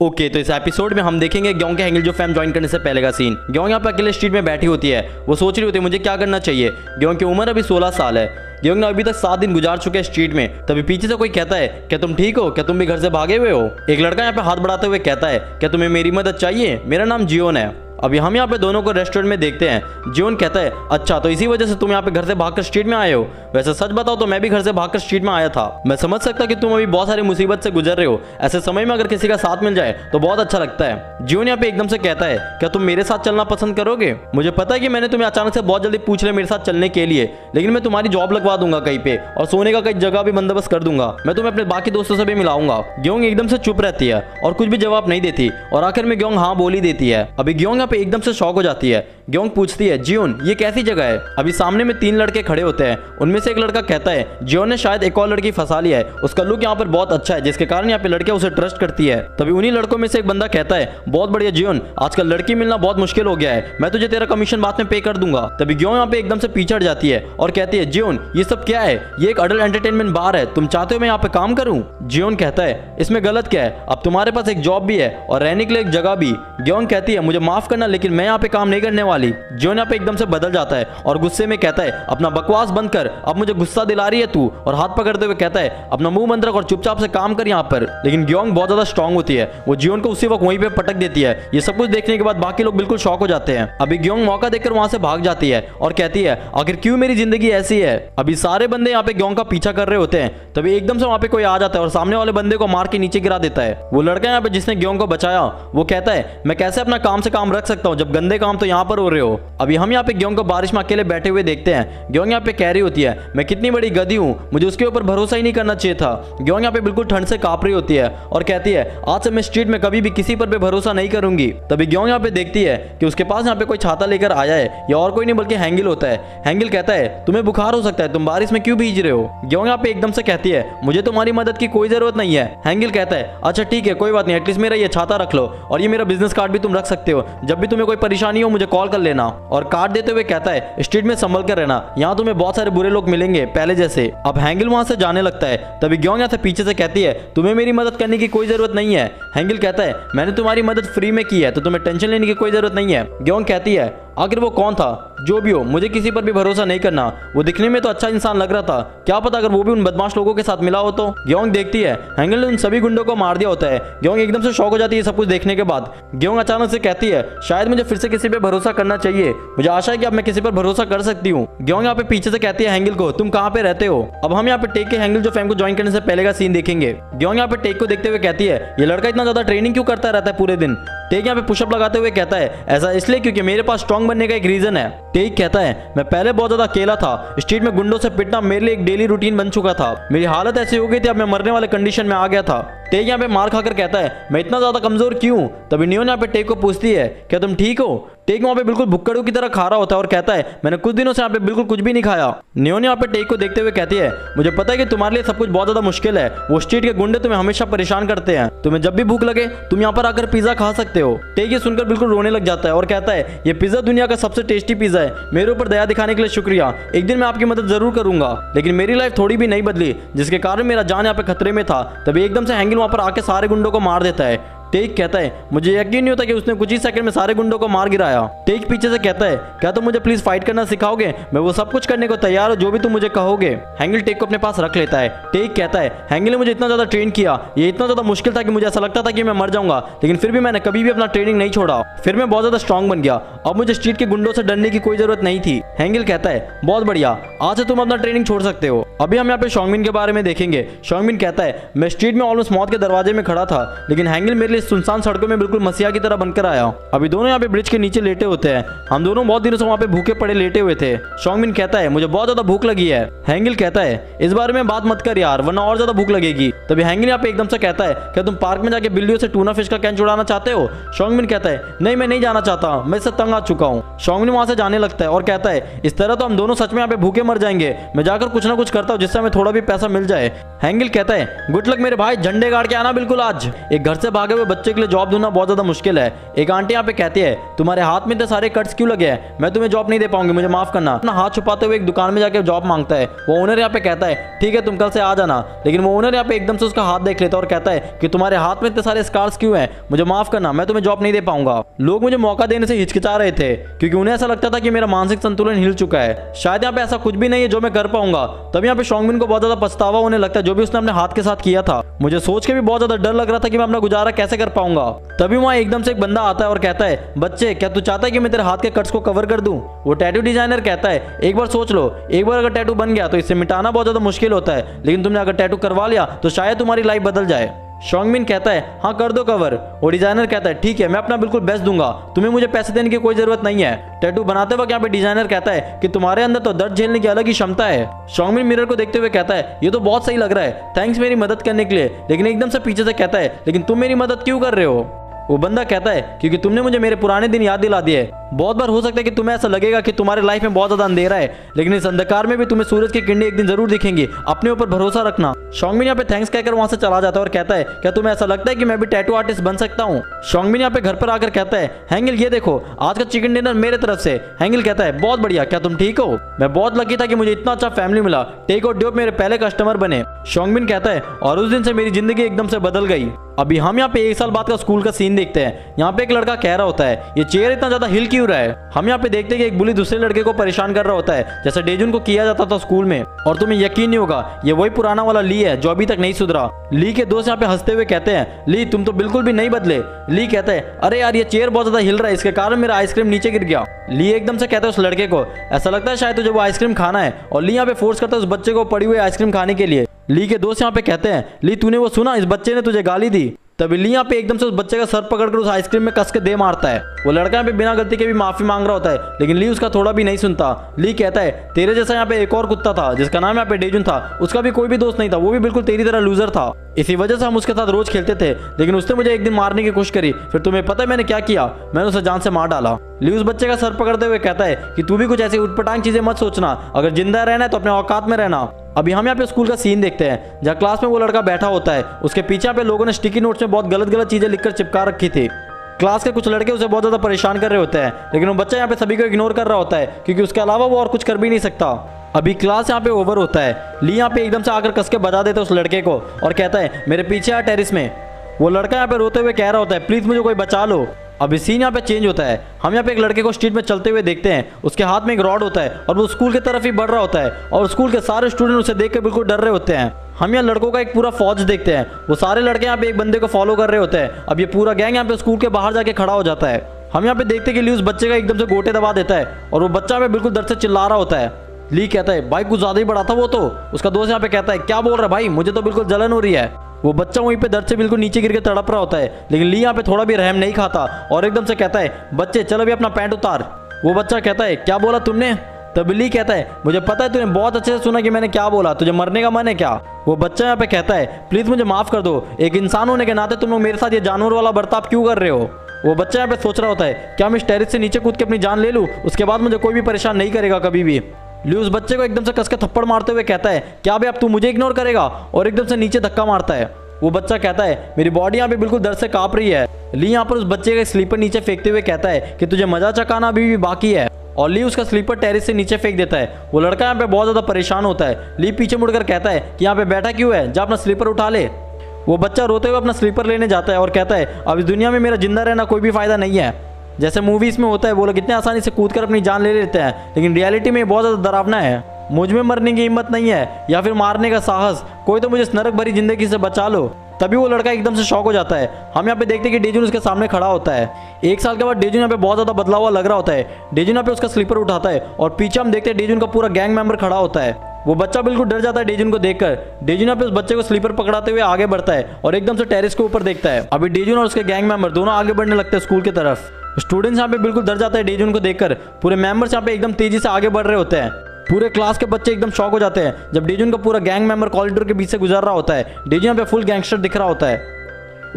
Okay, तो इस episode में हम देखेंगे ग्योंग के हैंगिल जो फैम ज्वाइन करने से पहले का सीन। ग्योंग यहाँ पे अकेले स्ट्रीट में बैठी होती है, वो सोच रही होती है मुझे क्या करना चाहिए। ग्योंग की उम्र अभी 16 साल है। ग्योंग ने अभी तक 7 दिन गुजार चुके हैं स्ट्रीट में। तभी पीछे से कोई कहता है क्या तुम ठीक हो, क्या तुम भी घर से भागे हुए हो। एक लड़का यहाँ पे हाथ बढ़ाते हुए कहता है क्या तुम्हें मेरी मदद चाहिए, मेरा नाम जियोन है। अभी हम यहाँ पे दोनों को रेस्टोरेंट में देखते हैं। जियोन कहता है अच्छा, तो इसी वजह से तुम यहाँ पे घर से भागकर स्ट्रीट में आए हो। वैसे सच बताओ तो मैं भी घर से भागकर स्ट्रीट में आया था। मैं समझ सकता कि तुम अभी बहुत सारी मुसीबत से गुजर रहे हो। ऐसे समय में अगर किसी का साथ मिल जाए तो बहुत अच्छा लगता है। जियोन यहाँ पे एकदम से कहता है क्या तुम मेरे साथ चलना पसंद करोगे। मुझे पता है कि मैंने तुम्हें अचानक से बहुत जल्दी पूछ लिया मेरे साथ चलने के लिए, लेकिन मैं तुम्हारी जॉब लगवा दूंगा कहीं पे और सोने का कई जगह भी बंदोबस्त कर दूंगा। मैं तुम्हें अपने बाकी दोस्तों से भी मिलाऊंगा। ग्योंग एकदम से चुप रहती है और कुछ भी जवाब नहीं देती और आखिर में ग्योंग हाँ बोल ही देती है। अभी ग्योंग यहाँ पे एकदम से शॉक हो जाती है। ग्योंग पूछती है जियोन ये कैसी जगह है। अभी सामने में 3 लड़के खड़े होते हैं। उनमें से एक लड़का कहता है जियोन ने शायद एक और लड़की फंसा लिया है, उसका लुक यहाँ पर बहुत अच्छा है जिसके कारण यहाँ पे लड़कियां उसे ट्रस्ट करती है। तभी उन्हीं लड़कों में से एक बंदा कहता है बहुत बढ़िया जियोन, आजकल लड़की मिलना बहुत मुश्किल हो गया है, मैं तुझे तेरा कमीशन बाद में पे कर दूंगा। तभी ग्योंग यहाँ पे एकदम से पीछे हट जाती है और कहती है जियोन ये सब क्या है, ये एक अडल्ट एंटरटेनमेंट बार है, तुम चाहते हो मैं यहाँ पे काम करूँ। जियोन कहता है इसमें गलत क्या है, अब तुम्हारे पास एक जॉब भी है और रहने के लिए एक जगह भी। ग्योंग कहती है मुझे माफ करना लेकिन मैं यहाँ पे काम नहीं करने वाली। जियोन यहाँ पे एकदम से बदल जाता है और गुस्से में कहता है अपना बकवास बंद कर, अब मुझे गुस्सा दिला रही है तू, और हाथ पकड़ते हुए कहता है अपना मुंह बंद रख और चुपचाप से काम कर यहाँ पर। लेकिन ग्योंग बहुत ज्यादा स्ट्रांग होती है, वो जियोन को उसी वक्त वहीं पे पटक देती है। ये सब कुछ देखने के बाद बाकी लोग बिल्कुल शॉक हो जाते हैं। अभी ग्योंग मौका देखकर वहां से भाग जाती है और कहती है आखिर क्यों मेरी जिंदगी ऐसी है। अभी सारे बंदे यहाँ पे ग्योंग का पीछा कर रहे होते हैं। तभी एकदम से वहां पे कोई आ जाता है और सामने वाले बंदे को मार के नीचे गिरा देता है। वो लड़का यहाँ पे जिसने ग्योंग को बचाया वो कहता है मैं कैसे अपना काम से काम रख सकता हूँ जब गंदे काम तो यहाँ पर हो रहे हो। अभी हम यहाँ पे ग्योंग को बारिश में अकेले बैठे हुए देखते हैं। ग्योंग यहाँ पे कह रही होती है मैं कितनी बड़ी गधी हूँ, मुझे उसके ऊपर भरोसा ही नहीं करना चाहिए था। ग्योंग यहाँ पे बिल्कुल ठंड से कांप रही होती है और कहती है आज से मैं स्ट्रीट में कभी भी किसी पर भी भरोसा नहीं करूंगी। तभी ग्योंग यहाँ पे देखती है कि उसके पास यहाँ पे कोई छाता लेकर आया है, या और कोई नहीं बल्कि हैंगिल होता है। हैंगिल कहता है तुम्हें बुखार हो सकता है, तुम बारिश में क्यों भीज रहे हो। ग्योंग यहाँ पे एकदम से कहती है मुझे तुम्हारी मदद की कोई जरूरत नहीं है। हैंगिल कहता है अच्छा ठीक है कोई बात नहीं, एटलीस्ट मेरा ये छाता रख लो और ये मेरा बिजनेस कार्ड भी तुम रख सकते हो, जब भी तुम्हें कोई परेशानी हो मुझे कॉल कर लेना। और कार्ड देते हुए कहता है स्ट्रीट में संभल कर रहना, यहाँ तुम्हें बहुत सारे बुरे लोग मिलेंगे पहले जैसे। अब हैंगिल वहां से जाने लगता है। तभी ग्योंग यहाँ से पीछे से कहती है तुम्हें मेरी मदद करने की कोई जरूरत नहीं है। हैंगिल कहता है मैंने तुम्हारी मदद फ्री में की है तो तुम्हें टेंशन लेने की कोई जरूरत नहीं है। ग्योंग कहती है आखिर वो कौन था, जो भी हो मुझे किसी पर भी भरोसा नहीं करना, वो दिखने में तो अच्छा इंसान लग रहा था, क्या पता अगर वो भी उन बदमाश लोगों के साथ मिला हो तो। ग्योंग देखती है हैंगिल ने उन सभी गुंडों को मार दिया होता है। ग्योंग एकदम से शॉक हो जाती है सब कुछ देखने के बाद। ग्योंग अचानक से कहती है शायद मुझे फिर से किसी पे भरोसा करना चाहिए, मुझे आशा है कि अब मैं किसी पर भरोसा कर सकती हूँ। ग्योंग यहाँ पे पीछे से कहती है हैंगिल को तुम कहाँ पे रहते हो। अब हम यहाँ पे टेक के हैंगिल जो फैम को ज्वाइन करने से पहले का सीन देखेंगे। ग्योंग यहाँ पे टेक को देखते हुए कहती है ये लड़का इतना ज्यादा ट्रेनिंग क्यों करता रहता है पूरे दिन। टेक यहाँ पे पुशअप लगाते हुए कहता है ऐसा इसलिए क्योंकि मेरे पास स्ट्रांग बनने का एक रीजन है। टेक कहता है मैं पहले बहुत ज्यादा अकेला था, स्ट्रीट में गुंडों से पिटना मेरे लिए एक डेली रूटीन बन चुका था, मेरी हालत ऐसी हो गई थी अब मैं मरने वाले कंडीशन में आ गया था। टेक यहाँ पे मार खाकर कहता है मैं इतना ज्यादा कमजोर क्यों। तभी नियोन यहाँ पे टेक को पूछती है क्या तुम ठीक हो। टेक वहाँ पे बिल्कुल भुक्कड़ों की तरह खा रहा होता है और कहता है मैंने कुछ दिनों से यहाँ पे बिल्कुल कुछ भी नहीं खाया। नियोन यहाँ पे टेक को देखते हुए कहती है मुझे पता है कि तुम्हारे लिए सब कुछ बहुत ज्यादा मुश्किल है, वो स्ट्रीट के गुंडे तुम्हें हमेशा परेशान करते हैं, तुम्हें जब भी भूख लगे तुम यहाँ पर आकर पिज्जा खा सकते हो। टेक ये सुनकर बिल्कुल रोने लग जाता है और कहता है ये पिज्जा दुनिया का सबसे टेस्टी पिज्जा है, मेरे ऊपर दया दिखाने के लिए शुक्रिया, एक दिन मैं आपकी मदद जरूर करूंगा। लेकिन मेरी लाइफ थोड़ी भी नहीं बदली जिसके कारण मेरा जान यहाँ पे खतरे में था। तभी एकदम से हैंगिल वहां पर आके सारे गुंडों को मार देता है। टेक कहता है मुझे यकीन नहीं होता कि उसने कुछ ही सेकंड में सारे गुंडों को मार गिराया। टेक पीछे से कहता है क्या तुम मुझे प्लीज फाइट करना सिखाओगे, मैं वो सब कुछ करने को तैयार हूँ जो भी तुम मुझे कहोगे। हैंगिल टेक को अपने पास रख लेता है। टेक कहता है हैंगिल ने मुझे इतना ज्यादा ट्रेन किया, ये इतना ज्यादा मुश्किल था कि मुझे ऐसा लगता था कि मैं मर जाऊंगा, लेकिन फिर भी मैंने कभी भी अपना ट्रेनिंग नहीं छोड़ा, फिर मैं बहुत ज्यादा स्ट्रांग बन गया, अब मुझे स्ट्रीट के गुंडों से डरने की कोई जरूरत नहीं थी। हैंगिल कहता है बहुत बढ़िया, आज से तुम अपना ट्रेनिंग छोड़ सकते हो। अभी हम यहाँ पे शॉन्गमिन के बारे में देखेंगे। शॉन्गमिन कहता है मैं स्ट्रीट में ऑलमोस्ट मौत के दरवाजे में खड़ा था, लेकिन हैंगिल मेरे लिए सुनसान सड़कों में बिल्कुल मसीहा की तरह बनकर आया। अभी दोनों यहाँ पे ब्रिज के नीचे लेटे होते हैं, हम दोनों बहुत दिनों से वहाँ पे भूखे पड़े लेटे हुए थे। शॉन्गमिन कहता है मुझे बहुत ज्यादा भूख लगी है। हैंगिल कहता है इस बारे में बात मत कर यार वरना और ज्यादा भूख लगेगी। तभी हैंगिल यहाँ पे एकदम से कहता है क्या तुम पार्क में जाके बिल्लियों से टूना फिश का कैन चुराना चाहते हो। शॉन्गमिन कहता है नहीं मैं नहीं जाना चाहता, मैं इससे तंग आ चुका हूँ। शॉन्गमिन वहां से जाने लगता है और कहता है इस तरह तो हम दोनों सच में यहाँ पे भूखे मर जाएंगे, मैं जाकर कुछ ना कुछ करता हूँ जिससे हमें थोड़ा भी पैसा मिल जाए। हैंगिल कहता है गुड लक मेरे भाई, झंडे गाड़ के आना बिल्कुल आज। एक घर से भागे हुए बच्चे के लिए जॉब ढूंढना बहुत ज़्यादा मुश्किल है। एक आंटी यहाँ पे कहती है तुम्हारे हाथ में इतने सारे कट्स क्यों लगे हैं, मैं तुम्हें जॉब नहीं दे पाऊंगी, मुझे माफ करना। अपना हाथ छुपाते हुए एक दुकान में जाकर जॉब मांगता है। वो ओनर यहाँ पे कहता है ठीक है तुम कल से आ जाना, लेकिन वो ओनर यहाँ पे एकदम से उसका हाथ देख लेता है और कहता है कि तुम्हारे हाथ में इतने सारे स्कार्स क्यों हैं, मुझे माफ करना, मैं तुम्हें जॉब नहीं दे पाऊंगा। लोग मुझे मौका देने से हिचकिचा रहे थे क्योंकि उन्हें ऐसा लगता था कि मेरा मानसिक संतुलन हिल चुका है, शायद यहाँ पे ऐसा कुछ भी नहीं है जो मैं कर पाऊंगा। तब यहाँ पे शोंगबिन को बहुत ज्यादा पछतावा होने लगता है जो भी उसने अपने हाथ के साथ किया था। मुझे सोच के भी बहुत ज्यादा डर लग रहा था कि मैं अपना गुजारा कैसे कर पाऊंगा। तभी वहाँ एकदम से एक बंदा आता है और कहता है बच्चे क्या तू चाहता है कि मैं तेरे हाथ के कट्स को कवर कर दूं। वो टैटू डिजाइनर कहता है एक बार सोच लो, एक बार अगर टैटू बन गया तो इसे मिटाना बहुत ज्यादा मुश्किल होता है, लेकिन तुमने अगर टैटू करवा लिया तो शायद तुम्हारी लाइफ बदल जाए। शोंगबिन कहता है हाँ कर दो कवर। और डिजाइनर कहता है ठीक है मैं अपना बिल्कुल बेस्ट दूंगा, तुम्हें मुझे पैसे देने की कोई जरूरत नहीं है। टैटू बनाते वक्त यहाँ पे डिजाइनर कहता है कि तुम्हारे अंदर तो दर्द झेलने की अलग ही क्षमता है। शोंगबिन मिरर को देखते हुए कहता है ये तो बहुत सही लग रहा है, थैंक्स मेरी मदद करने के लिए, लेकिन एकदम से पीछे से कहता है लेकिन तुम मेरी मदद क्यों कर रहे हो। वो बंदा कहता है क्योंकि तुमने मुझे मेरे पुराने दिन याद दिला दिए। बहुत बार हो सकता है कि तुम्हें ऐसा लगेगा कि तुम्हारे लाइफ में बहुत ज्यादा अंधेरा है, लेकिन इस अंधकार में भी तुम्हें सूरज की किरणें एक दिन जरूर दिखेंगी, अपने ऊपर भरोसा रखना। शोंगबिन यहाँ पे थैंक्स कहकर वहां से चला जाता है और कहता है क्या तुम्हें ऐसा लगता है कि मैं भी टैटू आर्टिस्ट बन सकता हूँ। शोंगबिन यहाँ पे घर पर आकर कहता है हैंगल ये देखो आज का चिकन डिनर मेरे तरफ से। हैंगल कहता है बहुत बढ़िया, क्या तुम ठीक हो, मैं बहुत लकी था कि मुझे इतना अच्छा फैमिली मिला, टेक और ड्योप मेरे पहले कस्टमर बने। शोंगबिन कहता है और उस दिन से मेरी जिंदगी एकदम से बदल गई। अभी हम यहाँ पे 1 साल बाद का स्कूल का सीन देखते हैं। यहाँ पे एक लड़का कह रहा होता है ये चेयर इतना ज्यादा हिल क्यों रहा है। हम यहाँ पे देखते हैं कि एक बुली दूसरे लड़के को परेशान कर रहा होता है जैसे डेजुन को किया जाता था स्कूल में। और तुम्हें यकीन नहीं होगा ये वही पुराना वाला ली है जो अभी तक नहीं सुधरा। ली के दोस्त यहाँ पे हंसते हुए कहते हैं ली तुम तो बिल्कुल भी नहीं बदले। ली कहता है अरे यार ये चेयर बहुत ज्यादा हिल रहा है, इसके कारण मेरा आइसक्रीम नीचे गिर गया। ली एकदम से कहता है उस लड़के को ऐसा लगता है शायद तुझे वो आइसक्रीम खाना है, और ली यहाँ पे फोर्स करता है उस बच्चे को पड़ी हुई आइसक्रीम खाने के लिए। ली के दोस्त यहाँ पे कहते हैं ली तूने वो सुना, इस बच्चे ने तुझे गाली दी। तभी ली यहाँ पे एकदम से उस बच्चे का सर पकड़कर उस आइसक्रीम में कस के दे मारता है। वो लड़का यहाँ पे बिना गलती के भी माफी मांग रहा होता है, लेकिन ली उसका थोड़ा भी नहीं सुनता। ली कहता है तेरे जैसा यहाँ पे एक और कुत्ता था जिसका नाम यहाँ पे डेजुन था, उसका भी कोई भी दोस्त नहीं था, वो भी बिल्कुल तेरी तरह लूजर था, इसी वजह से हम उसके साथ रोज खेलते थे, लेकिन उसने मुझे एक दिन मारने की कोशिश करी, फिर तुम्हें पता है मैंने क्या किया, मैंने उसे जान से मार डाला। ली उस बच्चे का सर पकड़ते हुए कहता है कि तू भी कुछ ऐसी उटपटांग चीजें मत सोचना, अगर जिंदा रहना है तो अपने औकात में रहना। अभी हम यहाँ पे स्कूल का सीन देखते हैं जहाँ क्लास में वो लड़का बैठा होता है, उसके पीछे यहाँ पे लोगों ने स्टिकी नोट्स में बहुत गलत गलत चीजें लिखकर चिपका रखी थी। क्लास के कुछ लड़के उसे बहुत ज्यादा परेशान कर रहे होते हैं, लेकिन वो बच्चा यहाँ पे सभी को इग्नोर कर रहा होता है क्योंकि उसके अलावा वो और कुछ कर भी नहीं सकता। अभी क्लास यहाँ पे ओवर होता है। ली यहाँ पे एकदम से आकर कस के बजा देता है उस लड़के को और कहता है मेरे पीछे आ टेरिस में। वो लड़का यहाँ पे रोते हुए कह रहा होता है प्लीज मुझे कोई बचा लो। अभी सीन यहाँ पे चेंज होता है। हम यहाँ पे एक लड़के को स्ट्रीट में चलते हुए देखते हैं, उसके हाथ में एक रॉड होता है और वो स्कूल की तरफ ही बढ़ रहा होता है और स्कूल के सारे स्टूडेंट उसे देख कर बिल्कुल डर रहे होते हैं। हम यहाँ लड़कों का एक पूरा फौज देखते हैं, वो सारे लड़के यहाँ पे एक बंदे को फॉलो कर रहे होते हैं। अब ये पूरा गैंग यहाँ पे स्कूल के बाहर जाके खड़ा हो जाता है। हम यहाँ पे देखते कि ली उस बच्चे का एकदम से गोटे दबा देता है और वो बच्चा में बिल्कुल दर्द से चिल्ला रहा होता है। ली कहता है भाई कुछ ज्यादा ही बड़ा था वो तो। उसका दोस्त यहाँ पे कहता है क्या बोल रहा है भाई, मुझे तो बिल्कुल जलन हो रही है। वो बच्चा वहीं पे दर्द से बिल्कुल नीचे गिर के तड़प रहा होता है, लेकिन ली यहाँ पे थोड़ा भी रहम नहीं खाता और एकदम से कहता है बच्चे चल अभी अपना पैंट उतार। वो बच्चा कहता है क्या बोला तुमने। तब ली कहता है मुझे पता है तूने बहुत अच्छे से सुना कि मैंने क्या बोला, तुझे मरने का मन है क्या। वो बच्चा यहाँ पे कहता है प्लीज मुझे माफ कर दो, एक इंसान होने के नाते तुम लोग मेरे साथ ये जानवर वाला बर्ताव क्यों कर रहे हो। वो बच्चा यहाँ पे सोच रहा होता है क्या मैं इस टेरिस से नीचे कूद के अपनी जान ले लूँ, उसके बाद मुझे कोई भी परेशान नहीं करेगा कभी भी। ली उस बच्चे को एकदम से कस के थप्पड़ मारते हुए कहता है क्या बे अब तू मुझे इग्नोर करेगा, और एकदम से नीचे धक्का मारता है। वो बच्चा कहता है मेरी बॉडी यहाँ पे बिल्कुल दर्द से कांप रही है। ली यहाँ पर उस बच्चे का स्लीपर नीचे फेंकते हुए कहता है कि तुझे मजा चकाना अभी भी बाकी है, और ली उसका स्लीपर टेरिस से नीचे फेंक देता है। वो लड़का यहाँ पे बहुत ज्यादा परेशान होता है। ली पीछे मुड़कर कहता है कि यहाँ पे बैठा क्यों है, जा अपना स्लीपर उठा ले। वो बच्चा रोते हुए अपना स्लीपर लेने जाता है और कहता है अब इस दुनिया में मेरा जिंदा रहना कोई भी फायदा नहीं है। जैसे मूवीज में होता है वो लोग इतने आसानी से कूद कर अपनी जान ले लेते हैं, लेकिन रियलिटी में बहुत ज्यादा डरावना है। मुझ में मरने की हिम्मत नहीं है या फिर मारने का साहस, कोई तो मुझे इस नरक भरी जिंदगी से बचा लो। तभी वो लड़का एकदम से शॉक हो जाता है। हम यहाँ पे देखते हैं कि डेजुन उसके सामने खड़ा होता है। 1 साल के बाद डेजुन यहाँ पे बहुत ज्यादा बदला हुआ लग रहा होता है। डेजुन यहाँ पे उसका स्लीपर उठाता है और पीछे हम देखते हैं डेजुन का पूरा गैंग मेंबर खड़ा होता है। वो बच्चा बिल्कुल डर जाता है डेजुन को देखकर। डेजुन यहाँ पे उस बच्चे को स्लीपर पकड़ाते हुए आगे बढ़ता है और एकदम से टेरिस के ऊपर देखता है। अभी डेजुन और उसके गैंग मेंबर दोनों आगे बढ़ने लगते हैं स्कूल की तरफ। स्टूडेंट्स यहाँ पे बिल्कुल डर जाता है डेजुन को देखकर। पूरे मेंबर्स यहाँ पे एकदम तेजी से आगे बढ़ रहे होते हैं। पूरे क्लास के बच्चे एकदम शॉक हो जाते हैं जब डेजुन का पूरा गैंग मेंबर कॉरिडोर के बीच से गुजर रहा होता है। डेजुन यहाँ पे फुल गैंगस्टर दिख रहा होता है।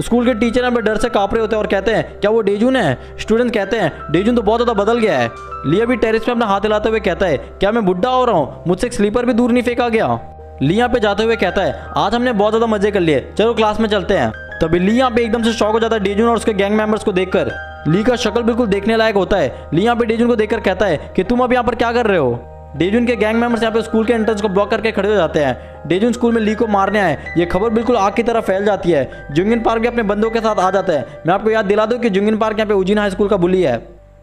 स्कूल के टीचर यहाँ पे डर से कांप रहे होते हैं और कहते हैं क्या वो डेजुन है। स्टूडेंट कहते हैं डेजुन तो बहुत ज्यादा बदल गया है। लिया भी टेरिस पे अपना हाथ हिलाते हुए कहता है क्या मैं बुढ़ा हो रहा हूँ, मुझसे एक स्लीपर भी दूर नहीं फेंका गया। लिया पे जाते हुए कहता है आज हमने बहुत ज्यादा मजे कर लिए, चलो क्लास में चलते हैं। तभी ली यहाँ पे एकदम से शॉक हो जाता है डेजुन और उसके गैंग मेंबर्स को देखकर। ली का शक्ल बिल्कुल देखने लायक होता है। ली यहाँ पे डेजुन को देखकर कहता है कि तुम अब यहाँ पर क्या कर रहे हो। डेजुन के गैंग मेंबर्स यहाँ पे स्कूल के एंट्रेंस को ब्लॉक करके खड़े हो जाते हैं। डेजुन स्कूल में ली को मारने आए, ये खबर बिल्कुल आग की तरह फैल जाती है। जुंगिन पार्क भी अपने बंदों के साथ आ जाता है। मैं आपको याद दिला दूं कि जुंगिन पार्क यहाँ पे उजीन हाई स्कूल का बुली है।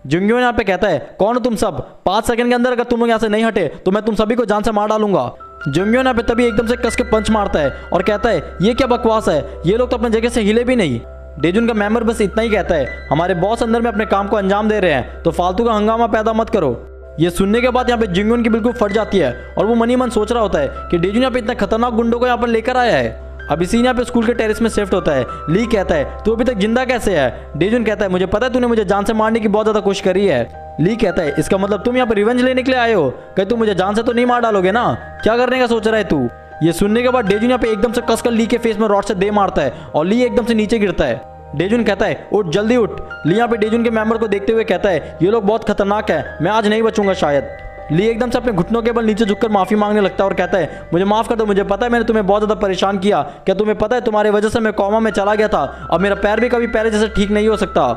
जुंगिन यहाँ पे कहता है कौन हो तुम सब, 5 सेकंड के अंदर अगर तुम लोग यहाँ से नहीं हटे तो मैं तुम सभी को जान से मार डालूंगा। जुंगिन यहाँ पे तभी एकदम से कस के पंच मारता है और कहता है ये क्या बकवास है, ये लोग तो अपने जगह से हिले भी नहीं। डेजुन का मेंबर बस इतना ही कहता है हमारे बॉस अंदर में अपने काम को अंजाम दे रहे हैं तो फालतू का हंगामा पैदा मत करो। ये सुनने के बाद यहाँ पे जुंगिन की बिल्कुल फट जाती है और वो मनी मन सोच रहा होता है कि डेजुन यहाँ पे इतना खतरनाक गुंडों को यहाँ पर लेकर आया है। अब इसी यहाँ पे स्कूल के टेरेस में शिफ्ट होता है। ली कहता है तू अभी तक जिंदा कैसे है। डेजुन कहता है मुझे पता है तूने मुझे जान से मारने की बहुत ज्यादा कोशिश करी है। ली कहता है इसका मतलब तुम यहाँ पे रिवेंज लेने के लिए आए हो, कहीं तुम मुझे जान से तो नहीं मार डालोगे ना, क्या करने का सोच रहा है तू। ये सुनने के बाद डेजुन यहाँ पे एकदम से कसकर ली के फेस में रॉड से दे मारता है और ली एकदम से नीचे गिरता है। डेजुन कहता है उठ जल्दी उठ। ली यहाँ पे डेजुन के मेंबर को देखते हुए कहता है ये लोग बहुत खतरनाक है, मैं आज नहीं बचूंगा शायद। ली एकदम से अपने घुटनों के बल नीचे झुककर माफी मांगने लगता है और कहता है मुझे माफ कर दो, मुझे पता है मैंने तुम्हें बहुत ज्यादा परेशान किया, क्या तुम्हें पता है तुम्हारी वजह से मैं कोमा में चला गया था, अब मेरा पैर भी कभी पहले जैसे ठीक नहीं हो सकता,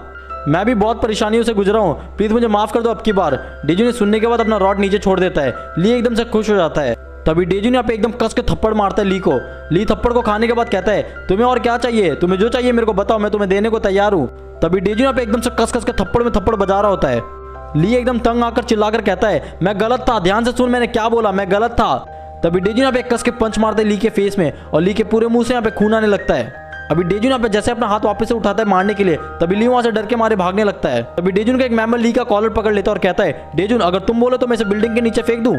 मैं भी बहुत परेशानियों से गुजरा हूँ, प्लीज मुझे माफ कर दो अब की बार। डेजुन ने सुनने के बाद अपना रॉड नीचे छोड़ देता है। ली एकदम से खुश हो जाता है। तभी डेजुन यहाँ पे एकदम कस के थप्पड़ मारता है ली को। ली थप्पड़ को खाने के बाद कहता है तुम्हें और क्या चाहिए, तुम्हें जो चाहिए मेरे को बताओ, मैं तुम्हें देने को तैयार हूँ। तभी डेजुन यहाँ पे एकदम से कस कस के थप्पड़ में थप्पड़ बजा रहा होता है। ली एकदम तंग आकर चिल्लाकर कहता है मैं गलत था, ध्यान से सुन मैंने क्या बोला, मैं गलत था। तभी डेजुन यहाँ पे कस के पंच मारता है ली के फेस में और ली के पूरे मुंह से यहाँ पे खून आने लगता है। अभी डेजुन यहाँ पे जैसे अपना हाथ वापस से उठाता है मारने के लिए, तभी ली वहां से डर के मारे भागने लगता है। तभी डेजुन का एक मेंबर ली का कॉलर पकड़ लेता है और कहता है डेजुन अगर तुम बोलो तो मैं इसे बिल्डिंग के नीचे फेंक दूं।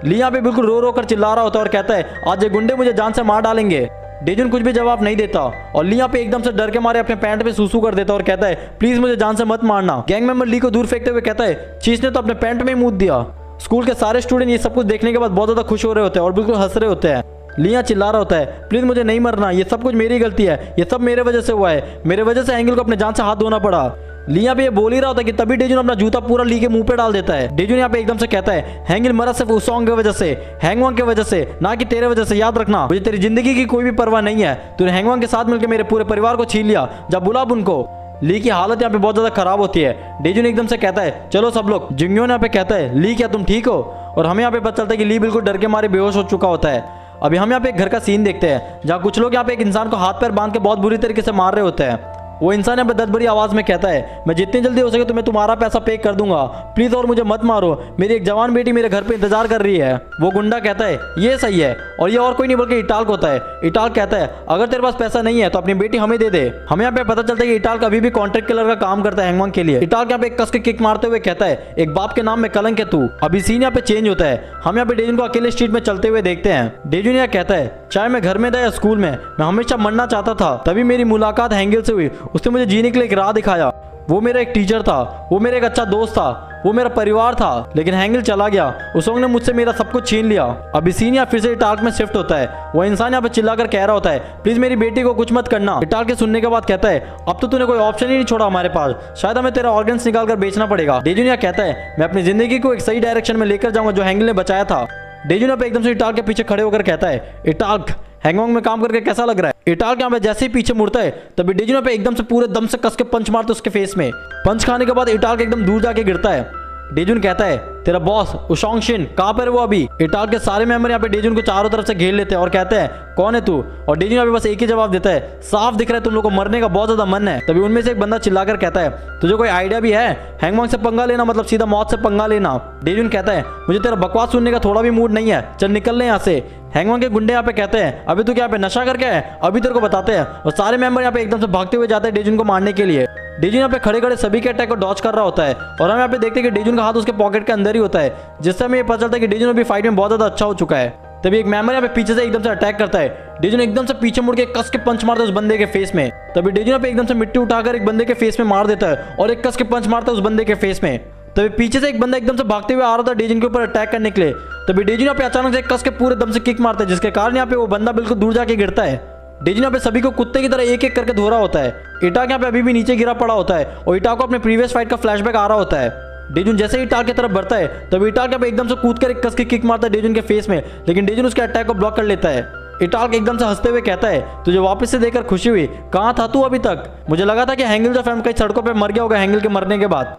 ली यहाँ पे बिल्कुल रो रो कर चिल्ला रहा होता है और कहता है आज ये गुंडे मुझे जान से मार डालेंगे। डेजुन कुछ भी जवाब नहीं देता और ली यहाँ पे एकदम से डर के मारे अपने पैंट पे सूसू कर देता और कहता है प्लीज मुझे जान से मत मारना। गैंग मेंबर ली को दूर फेंकते हुए कहता है चीज ने तो अपने पैंट में ही मूत दिया। स्कूल के सारे स्टूडेंट ये सब कुछ देखने के बाद बहुत ज्यादा खुश हो रहे होते हैं और बिल्कुल हंस रहे होते हैं। लिया चिल्ला रहा होता है प्लीज मुझे नहीं मरना, ये सब कुछ मेरी गलती है, ये सब मेरे वजह से हुआ है, मेरे वजह से एंगल को अपने जान से हाथ धोना पड़ा। लिया पे ये बोल ही रहा होता है कि तभी डेजुन अपना जूता पूरा ली के मुंह पे डाल देता है। डेजुन यहाँ पे एकदम से कहता है हैंगिल मरा सिर्फ उस सॉन्ग की वजह से, हैंगवांग की वजह से, ना कि तेरे वजह से, याद रखना मुझे तेरी जिंदगी की कोई भी परवाह नहीं है, तूने हैंगवांग के साथ मिलकर मेरे पूरे परिवार को छीन लिया, जब बुला उनको। ली की हालत यहाँ पे बहुत ज्यादा खराब होती है। डेजुन एकदम से कहता है चलो सब लोग। जुंगयोन यहाँ पे कहता है ली क्या तुम ठीक हो, और हमें यहाँ पे पता चलता है कि ली बिल्कुल डर के मारे बेहोश हो चुका होता है। अभी हम यहाँ पे एक घर का सीन देखते हैं जहाँ कुछ लोग यहाँ पे एक इंसान को हाथ पैर बांध के बहुत बुरी तरीके से मार रहे होते हैं। वो इंसान यहाँ पे दर्द भरी आवाज में कहता है मैं जितनी जल्दी हो सके तुम्हें तुम्हारा पैसा पे कर दूंगा, प्लीज और मुझे मत मारो, मेरी एक जवान बेटी मेरे घर पे इंतजार कर रही है। वो गुंडा कहता है ये सही है, और ये और कोई नहीं बल्कि इटाल्क होता है। इटाल्क कहता है अगर तेरे पास पैसा नहीं है तो अपनी बेटी हमें दे दे। हमें यहाँ पे पता चलता है कि इटाल्क अभी भी कॉन्ट्रैक्ट किलर का काम करता है हैंगवांग के लिए। इटाल्क यहाँ पे कस के किक मारते हुए कहता है एक बाप के नाम में कलंक है तू। अभी सीन यहाँ पे चेंज होता है, हम यहाँ पे डेजुन को अकेले स्ट्रीट में चलते हुए देखते हैं। डेजुन यहाँ कहता है चाहे मैं घर में था या स्कूल में, मैं हमेशा मरना चाहता था, तभी मेरी मुलाकात हैंगल से हुई, उसने मुझे जीने के लिए एक राह दिखाया। वो मेरा एक टीचर था, वो मेरा एक अच्छा दोस्त था, वो मेरा परिवार था, लेकिन हैंगल चला गया, उस ने मुझसे मेरा सब कुछ छीन लिया। अभी सीन यहाँ फिर से इटाल्क में शिफ्ट होता है। वो इंसान यहाँ पे चिल्लाकर कह रहा होता है प्लीज मेरी बेटी को कुछ मत करना। इटाल्क के सुनने के बाद कहता है अब तो तूने कोई ऑप्शन ही नहीं छोड़ा हमारे पास, शायद हमें तेरा ऑर्गन्स निकाल कर बेचना पड़ेगा। डेजुन यहाँ कहता है मैं अपनी जिंदगी को एक सही डायरेक्शन में लेकर जाऊंगा जो हैंगल ने बचाया था। डेजुन यहाँ पे एकदम से इटाल्क के पीछे खड़े होकर कहता है इटाल्क हैंगवांग में काम करके कैसा लग रहा है। इटाल्क यहाँ पे जैसे ही पीछे मुड़ता है तभी डेजुन यहाँ पे एकदम से पूरे दम से कस के पंच मारते उसके फेस में। पंच खाने के बाद इटाल्क एकदम दूर जाके गिरता है। डेजुन कहता है तेरा बॉस उशोंगशिन कहाँ पर है वो अभी। इटाल्क के सारे मेंबर यहाँ पे डेजुन को चारों तरफ से घेर लेते हैं और कहते हैं कौन है तू, और डेजुन यहाँ पे बस एक ही जवाब देता है साफ दिख रहा है तुम लोगों को मरने का बहुत ज्यादा मन है। तभी उनमें से एक बंदा चिल्लाकर कहता है तुझे कोई आइडिया भी है, हैंगवांग से पंगा लेना मतलब सीधा मौत से पंगा लेना। डेजुन कहता है मुझे तेरा बकवास सुनने का थोड़ा भी मूड नहीं है, चल निकल ले यहाँ से। हैंगवांग के गुंडे यहाँ पे कहते हैं अभी तू क्या पे नशा करके है, अभी तेरे को बताते हैं, और सारे मेंबर यहाँ पे एकदम से भागते हुए जाते हैं डेजुन को मारने के लिए। डेजुन यहाँ पे खड़े खड़े सभी के अटैक को डॉच कर रहा होता है और हम यहाँ पे देखते हैं कि डेजुन का हाथ उसके पॉकेट के अंदर ही होता है, जिससे हमें ये पता चलता है कि डेजुन अभी फाइट में बहुत ज्यादा अच्छा हो चुका है। तभी एक मेंबर यहाँ पे पीछे से एकदम से अटैक करता है। डेजुन एकदम से पीछे मुड़ के कस के पंच मारता है उस बंदे के फेस में। तभी डेजुन यहाँ पे एकदम से मिट्टी उठाकर एक बंदे के फेस में मार देता है और एक कस के पंच मारता है उस बंदे के फेस में। तभी पीछे से एक बंदा एकदम से भागते हुए आ रहा था डेजुन के ऊपर अटैक करने के लिए। तभी डेजुन यहाँ पे अचानक से कस के पूरे दम से किक मारता है, जिसके कारण यहाँ पे वो बंदा बिल्कुल दूर जाके गिरता है। डेजुन यहाँ पे सभी को कुत्ते की तरह एक एक करके धो रहा होता है। इटाक यहाँ पे अभी भी नीचे गिरा पड़ा होता है और इटाक को अपने प्रीवियस फाइट का फ्लैशबैक आ रहा होता है। डेजुन जैसे ही इटाक की तरफ बढ़ता है तभी इटाक यहाँ पे एकदम से कूद कर एक कस की किक मारता है डेजुन के फेस में, लेकिन डेजुन उसके अटैक को ब्लॉक कर लेता है। इटाल्क एकदम से हंसते हुए कहता है, तुझे वापस से देखकर खुशी हुई, कहाँ था तू अभी तक? मुझे लगा था कि हेंगिल जो फैम कई सड़कों पे मर गया होगा हेंगिल के मरने के बाद।